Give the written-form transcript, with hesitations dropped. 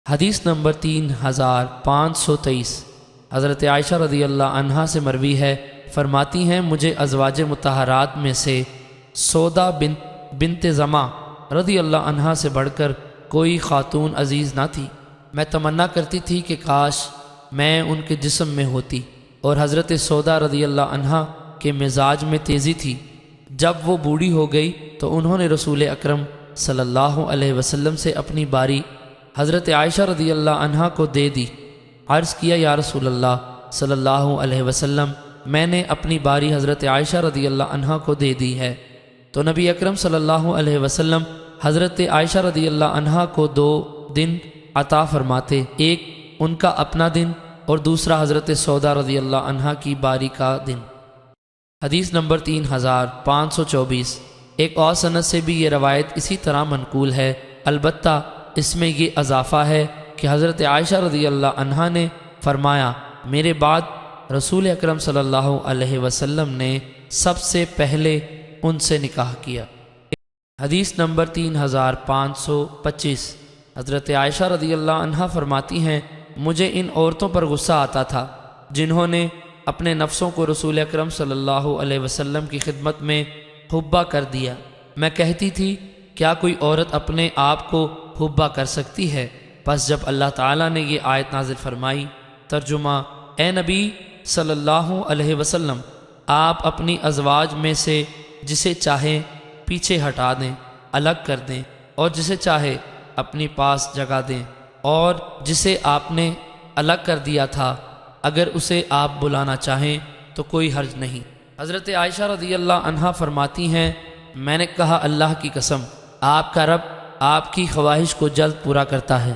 حدیث نمبر 3523 حضرت عائشہ رضی اللہ عنہا سے مروی ہے، فرماتی ہیں مجھے ازواج مطہرات میں سے سودا بنت زمع رضی اللہ عنہا سے بڑھ کر کوئی خاتون عزیز نہ تھی۔ میں تمنا کرتی تھی کہ کاش میں ان کے جسم میں ہوتی، اور حضرت سودا رضی اللہ عنہا کے مزاج میں تیزی تھی۔ جب وہ بوڑھی ہو گئی تو انہوں نے رسول اکرم صلی اللہ علیہ وسلم سے اپنی باری حضرت عائشہ رضی اللہ عنہا کو دے دی۔ عرض کیا یا رسول اللہ صلی اللہ علیہ وسلم، میں نے اپنی باری حضرت عائشہ رضی اللہ عنہا کو دے دی ہے۔ تو نبی اکرم صلی اللہ علیہ وسلم حضرت عائشہ رضی اللہ عنہا کو 2 دن عطا فرماتے، ایک ان کا اپنا دن اور دوسرا حضرت سودا رضی اللہ عنہا کی باری کا دن۔ حدیث نمبر 3524 ایک اور سند سے بھی یہ روایت اسی طرح منقول ہے، البتہ اس میں یہ اضافہ ہے کہ حضرت عائشہ رضی اللہ عنہا نے فرمایا میرے بعد رسول اکرم صلی اللہ علیہ وسلم نے سب سے پہلے ان سے نکاح کیا۔ حدیث نمبر 3525 حضرت عائشہ رضی اللہ عنہا فرماتی ہیں مجھے ان عورتوں پر غصہ آتا تھا جنہوں نے اپنے نفسوں کو رسول اکرم صلی اللہ علیہ وسلم کی خدمت میں حبا کر دیا۔ میں کہتی تھی کیا کوئی عورت اپنے آپ کو حبا کر سکتی ہے؟ پس جب اللہ تعالیٰ نے یہ آیت نازل فرمائی، ترجمہ: اے نبی صلی اللہ علیہ وسلم، آپ اپنی ازواج میں سے جسے چاہیں پیچھے ہٹا دیں، الگ کر دیں، اور جسے چاہے اپنی پاس جگہ دیں، اور جسے آپ نے الگ کر دیا تھا اگر اسے آپ بلانا چاہیں تو کوئی حرج نہیں۔ حضرت عائشہ رضی اللہ عنہا فرماتی ہیں میں نے کہا اللہ کی قسم، آپ کا رب آپ کی خواہش کو جلد پورا کرتا ہے۔